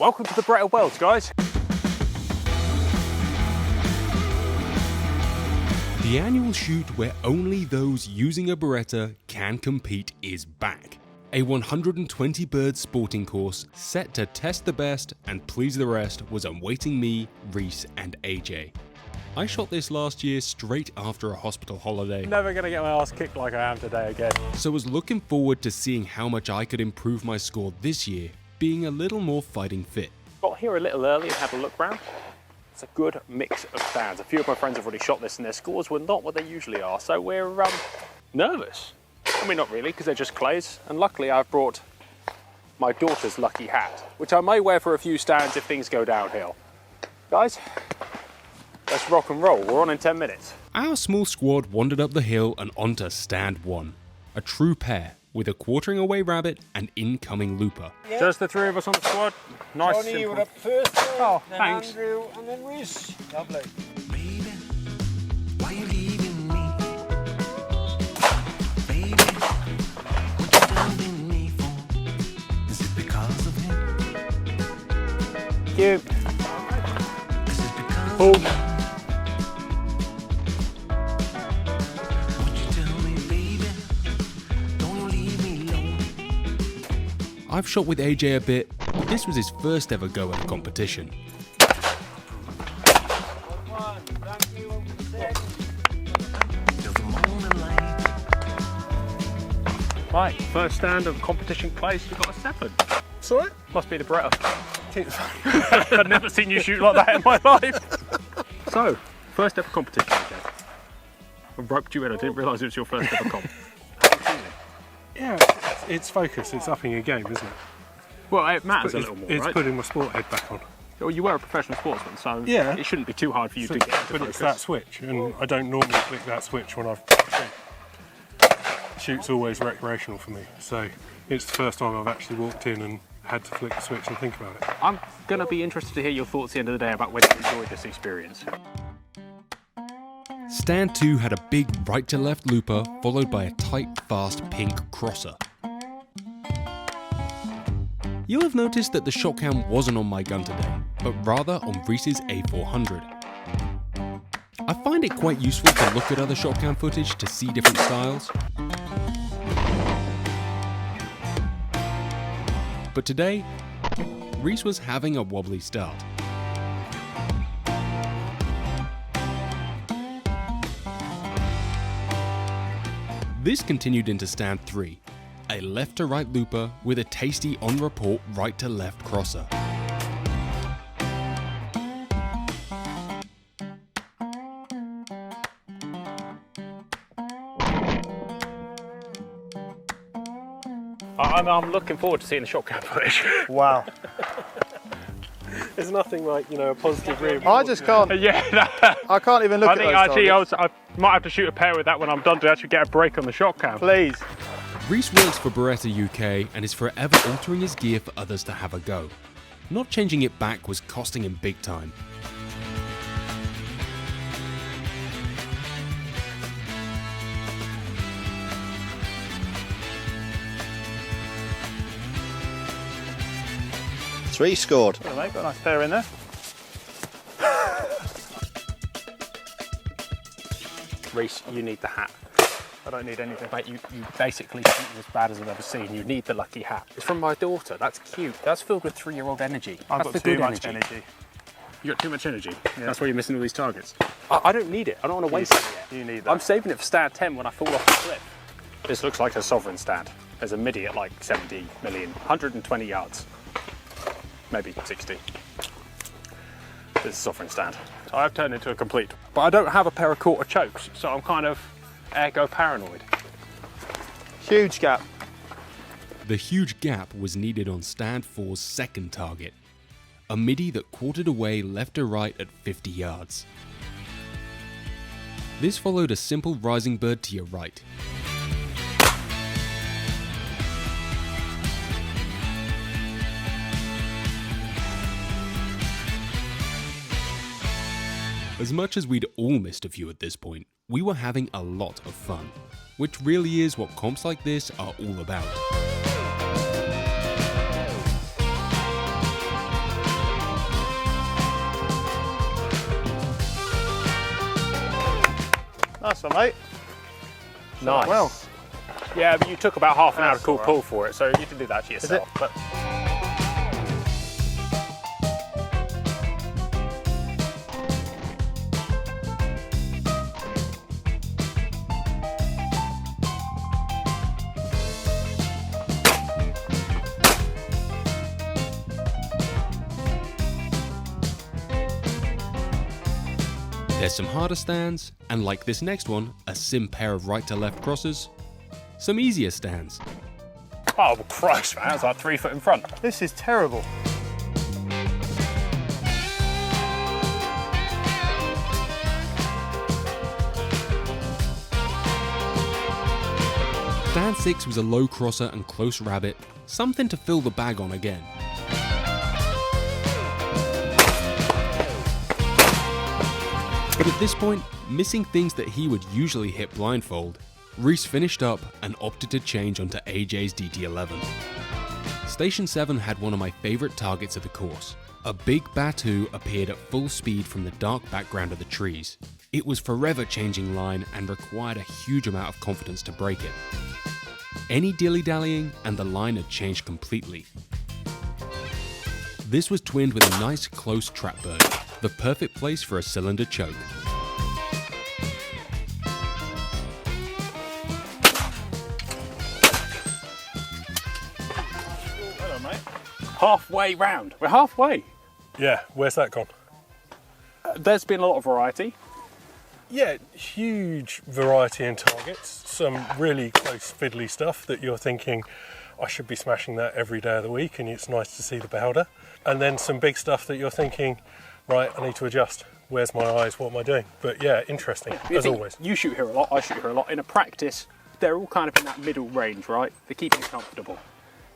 Welcome to the Beretta Worlds, guys. The annual shoot where only those using a Beretta can compete is back. A 120-bird sporting course set to test the best and please the rest was awaiting me, Reece and AJ. I shot this last year straight after a hospital holiday. Never gonna get my ass kicked like I am today again. So was looking forward to seeing how much I could improve my score this year, being a little more fighting fit. Got here a little early and had a look round. It's a good mix of stands. A few of my friends have already shot this and their scores were not what they usually are, so we're nervous. I mean, not really, because they're just clays. And luckily I've brought my daughter's lucky hat, which I may wear for a few stands if things go downhill. Guys, let's rock and roll. We're on in 10 minutes. Our small squad wandered up the hill and onto stand 1. A true pair, with a quartering away rabbit and incoming looper. Yeah. Just the three of us on the squad. Nice, Tony, simple. you were up first, Oh, then thanks. Andrew, and then Reece. Lovely. Baby, why you leaving me? Baby, what you loving me for? Is it because of him? Cute. Is it because Oh. of him? Would you tell me, baby? Don't you leave me alone? I've shot with AJ a bit, but this was his first ever go at a competition. Till the morning light. Right, first stand of competition place, we got a 7. Sorry? Must be the Beretta. I've never seen you shoot like that in my life. So, first ever competition again. I roped you in, I didn't realise it was your first ever comp. Yeah, it's focus, it's upping your game, isn't it? Well, it matters a It's, little more, it's right? putting my sport head back on. Well, you were a professional sportsman, so Yeah. it shouldn't be too hard for you to get into But focus. it's that switch, and I don't normally flick that switch when I shoot. Shoot's always recreational for me, so it's the first time I've actually walked in and had to flick the switch and think about it. I'm going to be interested to hear your thoughts at the end of the day about whether you enjoyed this experience. Stand 2 had a big right to left looper followed by a tight, fast pink crosser. You'll have noticed that the shot cam wasn't on my gun today, but rather on Reece's A400. I find it quite useful to look at other shot cam footage to see different styles. But today, Reece was having a wobbly start. This continued into stand 3, a left to right looper with a tasty on report right to left crosser. I'm looking forward to seeing the shot cam footage. Wow. There's nothing like, a positive review. I just can't, Yeah, I can't even look I at think those actually targets. I might have to shoot a pair with that when I'm done to actually get a break on the shot cam. Please. Reece works for Beretta UK and is forever altering his gear for others to have a go. Not changing it back was costing him big time. Three scored. Yeah, mate, got a nice pair in there. Reece, you need the hat. I don't need anything. Mate, you basically shoot as bad as I've ever seen. You need the lucky hat. It's from my daughter. That's cute. That's filled with 3-year-old energy. I've That's got the too good much energy. You got too much energy. That's why you're missing all these targets. I don't need it. I don't want to waste it yet. You need that. I'm saving it for stand 10 when I fall off the cliff. This looks like a sovereign stand. There's a midi at like 70 million, 120 yards, maybe 60. This is a sovereign stand. So I've turned into a complete. But I don't have a pair of quarter chokes, so I'm kind of ergo paranoid. Huge gap. The huge gap was needed on stand 4's second target, a midi that quartered away left to right at 50 yards. This followed a simple rising bird to your right. As much as we'd all missed a few at this point, we were having a lot of fun, which really is what comps like this are all about. Nice one, mate. Nice. Well. Yeah, but you took about half an hour to That's cool all right. pull for it, so you can do that to yourself. But There's some harder stands, and like this next one, a sim pair of right to left crosses, some easier stands. oh Christ, man, that's like 3 foot in front. This is terrible. Stand 6 was a low crosser and close rabbit, something to fill the bag on again. But at this point, missing things that he would usually hit blindfold, Reece finished up and opted to change onto AJ's DT11. Station 7 had one of my favourite targets of the course. A big Batu appeared at full speed from the dark background of the trees. It was forever changing line and required a huge amount of confidence to break it. Any dilly-dallying and the line had changed completely. This was twinned with a nice close trap bird, the perfect place for a cylinder choke. Hello, mate. Halfway round. We're halfway. Yeah, where's that gone? There's been a lot of variety. Yeah, huge variety in targets. Some really close fiddly stuff that you're thinking, I should be smashing that every day of the week, and it's nice to see the powder. And then some big stuff that you're thinking, right, I need to adjust. Where's my eyes? What am I doing? But yeah, interesting, as always. You shoot here a lot, I shoot here a lot. In a practice, they're all kind of in that middle range, right? They're keeping it comfortable.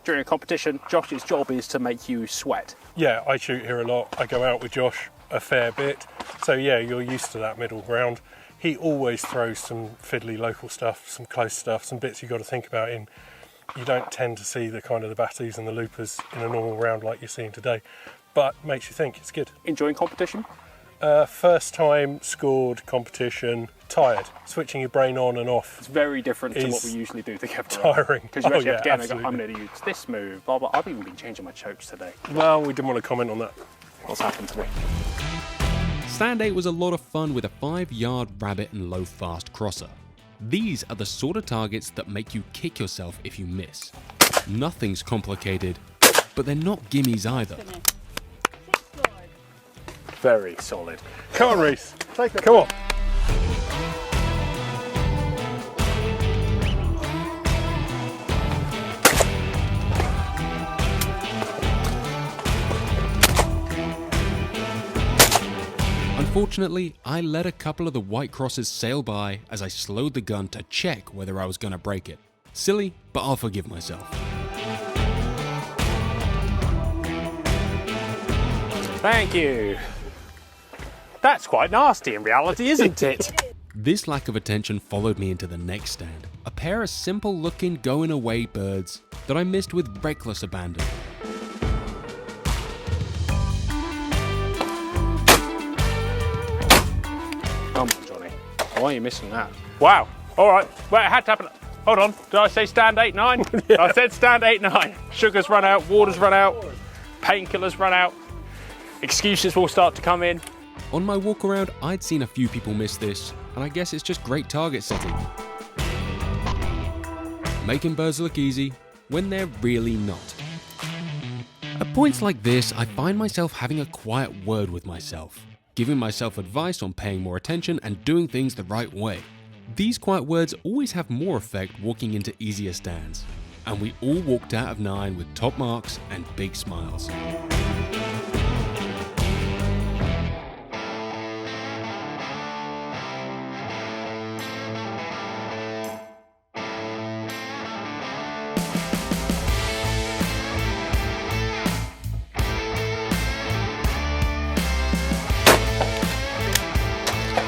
During a competition, Josh's job is to make you sweat. Yeah, I shoot here a lot. I go out with Josh a fair bit. So yeah, you're used to that middle ground. He always throws some fiddly local stuff, some close stuff, some bits you've got to think about in. You don't tend to see the kind of the Batus and the loopers in a normal round like you're seeing today, but makes you think. It's good. Enjoying competition? First time scored competition, tired. Switching your brain on and off. It's very different to Is what we usually do together. tiring. Because you Oh, actually yeah, have to get and go, absolutely. I'm going to use this move, blah, blah. I've even been changing my chokes today. Well, we didn't want to comment on that. What's happened to me? Stand 8 was a lot of fun with a 5-yard rabbit and low fast crosser. These are the sort of targets that make you kick yourself if you miss. Nothing's complicated, but they're not gimmies either. Very solid. Come on, Reece. Take it. Come on. Unfortunately, I let a couple of the white crosses sail by as I slowed the gun to check whether I was going to break it. Silly, but I'll forgive myself. Thank you. That's quite nasty in reality, isn't it? This lack of attention followed me into the next stand. A pair of simple looking going away birds that I missed with reckless abandon. Come on, Johnny. Why are you missing that? Wow. All right. Well, it had to happen. Hold on. Did I say stand 8-9? Yeah. I said stand 8-9. Sugar's run out, water's run out, painkillers run out. Excuses will start to come in. On my walk around, I'd seen a few people miss this, and I guess it's just great target setting. Making birds look easy when they're really not. At points like this, I find myself having a quiet word with myself, giving myself advice on paying more attention and doing things the right way. These quiet words always have more effect walking into easier stands, and we all walked out of 9 with top marks and big smiles.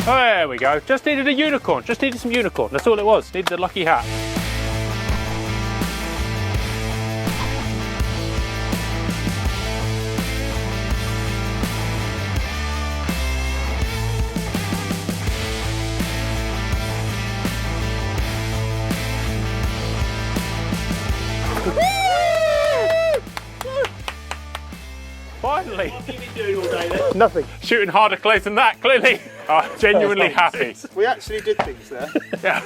Oh, there we go. Just needed a unicorn. Just needed some unicorn. That's all it was. Needed a lucky hat. Finally! What have you been doing all day then? Nothing. Shooting harder clays than that, clearly. I'm genuinely happy. We actually did things there. Yeah.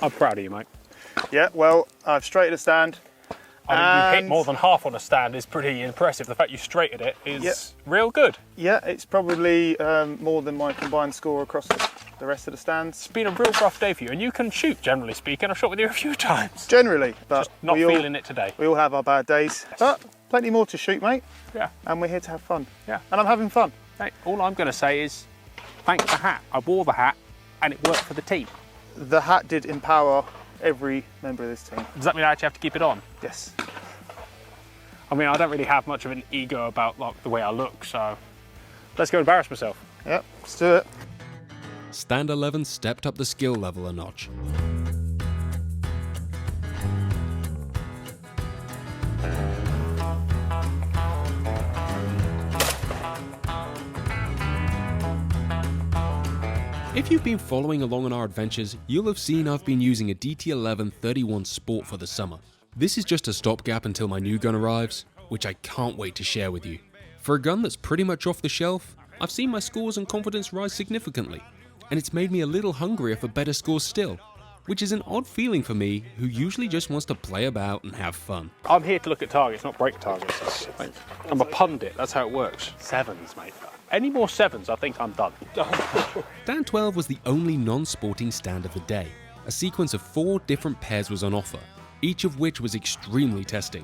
I'm proud of you, mate. Yeah, well, I've straightened a stand. I mean, you hit And- more than half on a stand is pretty impressive. The fact you straightened it is Yep. real good. Yeah, it's probably more than my combined score across the rest of the stands. It's been a real rough day for you, and you can shoot, generally speaking. I've shot with you a few times. Generally, but Just not we all, feeling it today. we all have our bad days. But plenty more to shoot, mate, Yeah. and we're here to have fun. Yeah. And I'm having fun. Hey, all I'm going to say is, thanks the hat. I wore the hat, and it worked for the team. The hat did empower every member of this team. Does that mean I actually have to keep it on? Yes. I mean, I don't really have much of an ego about like the way I look, so let's go embarrass myself. Yep, let's do it. Stand 11 stepped up the skill level a notch. If you've been following along on our adventures, you'll have seen I've been using a DT11 31 Sport for the summer. This is just a stopgap until my new gun arrives, which I can't wait to share with you. For a gun that's pretty much off the shelf, I've seen my scores and confidence rise significantly, and it's made me a little hungrier for better scores still, which is an odd feeling for me who usually just wants to play about and have fun. I'm here to look at targets, not break targets. I'm a pundit, that's how it works. Sevens, mate. Any more sevens, I think I'm done. Stand 12 was the only non-sporting stand of the day. A sequence of 4 different pairs was on offer, each of which was extremely testing.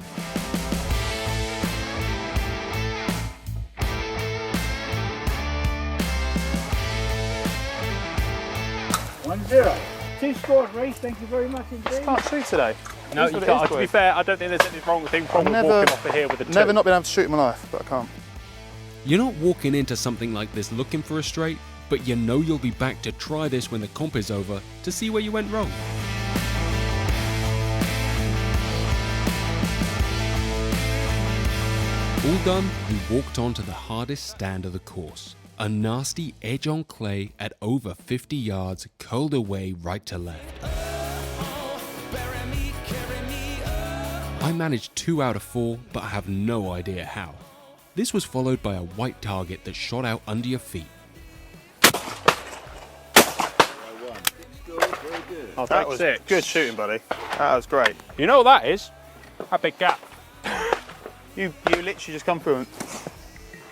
1-0. 2 scores, Reece. Thank you very much indeed. Can't shoot today. No, It is you what it can't. is, To be boys. fair, I don't think there's anything wrong with walking off of here with a 2. Never not been able to shoot in my life, but I can't. You're not walking into something like this looking for a straight, but you know you'll be back to try this when the comp is over to see where you went wrong. All done, we walked on to the hardest stand of the course. A nasty edge on clay at over 50 yards, curled away right to left. I managed 2 out of 4, but I have no idea how. This was followed by a white target that shot out under your feet. I'll That take was 6. good shooting, buddy. That was great. You know what that is? A big gap. You literally just come through and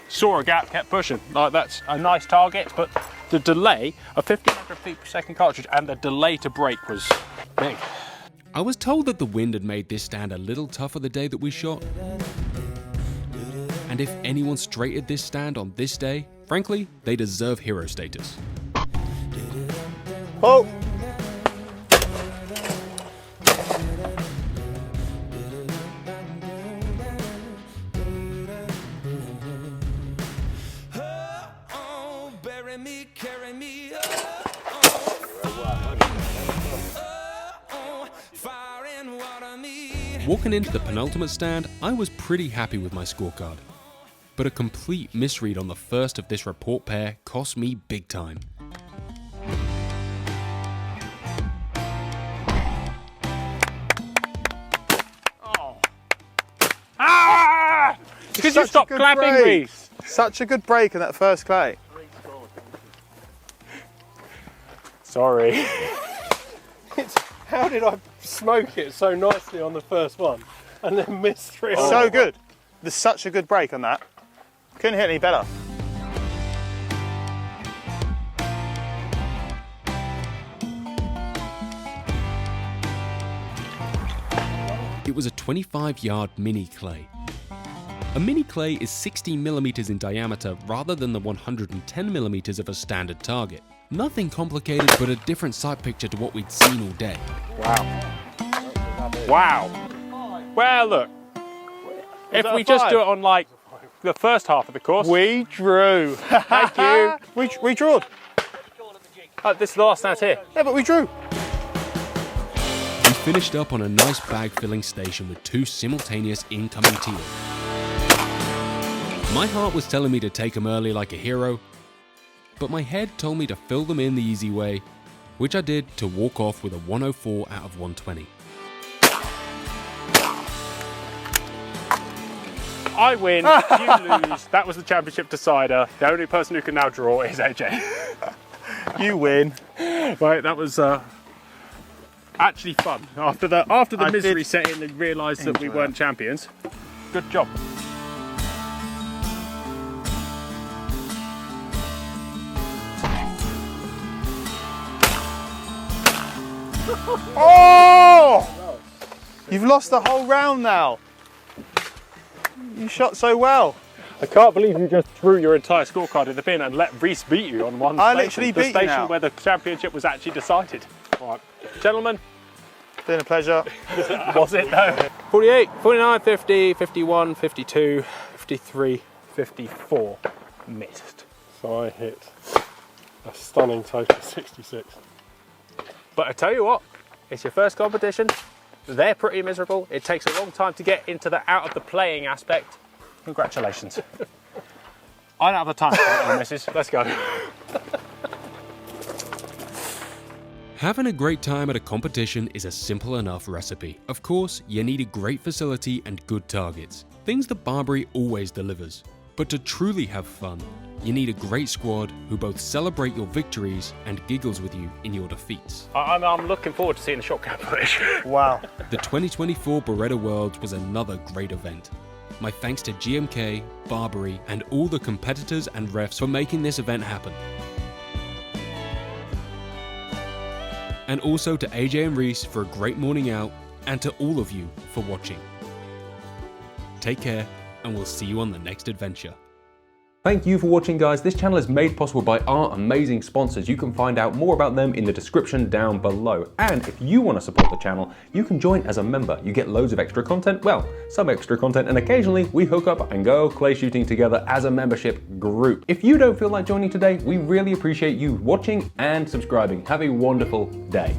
Saw a gap, kept pushing. Like, that's a nice target, but the delay, a 1500 feet per second cartridge, and the delay to break was big. I was told that the wind had made this stand a little tougher the day that we shot. And if anyone straighted this stand on this day, frankly, they deserve hero status. oh, Oh, bury me, carry me, fire and water me. Walking into the penultimate stand, I was pretty happy with my scorecard. But a complete misread on the first of this report pair cost me big time. Ah! Because you Such a stopped good clapping, break. Reece. such a good break in that first clay. Sorry. How did I smoke it so nicely on the first one and then miss 3? So good. There's such a good break on that. Couldn't hit any better. It was a 25-yard mini clay. A mini clay is 16mm in diameter rather than the 110mm of a standard target. Nothing complicated, but a different sight picture to what we'd seen all day. Wow. Well, look. If that we a just 5? do it on like the first half of the course. We drew. Thank you. We drew. This is the last stand here. Yeah, but we drew. We finished up on a nice bag-filling station with 2 simultaneous incoming teals. My heart was telling me to take them early like a hero, but my head told me to fill them in the easy way, which I did to walk off with a 104 out of 120. I win, you lose. That was the championship decider. The only person who can now draw is AJ. You win. Right, that was actually fun. After the misery set in and realised that we weren't champions. Good job. Oh! You've lost the whole round now. You shot so well. I can't believe you just threw your entire scorecard in the bin and let Reece beat you on one I station. literally the beat you station now. where the championship was actually decided. Right, gentlemen, Been a pleasure. was it though? 48, 49, 50, 51, 52, 53, 54. Missed. So I hit a stunning total of 66. But I tell you what, it's your first competition. They're pretty miserable. It takes a long time to get into the out of the playing aspect. Congratulations. I don't have the time for that, missus. Let's go. Having a great time at a competition is a simple enough recipe. Of course, you need a great facility and good targets, things that Barbary always delivers. But to truly have fun, you need a great squad who both celebrate your victories and giggles with you in your defeats. I'm looking forward to seeing the shotgun footage. Wow. The 2024 Beretta Worlds was another great event. My thanks to GMK, Barbary, and all the competitors and refs for making this event happen. And also to AJ and Reece for a great morning out, and to all of you for watching. Take care, and we'll see you on the next adventure. Thank you for watching, guys. This channel is made possible by our amazing sponsors. You can find out more about them in the description down below. And if you want to support the channel, you can join as a member. You get loads of extra content, well, some extra content, and occasionally we hook up and go clay shooting together as a membership group. If you don't feel like joining today, we really appreciate you watching and subscribing. Have a wonderful day.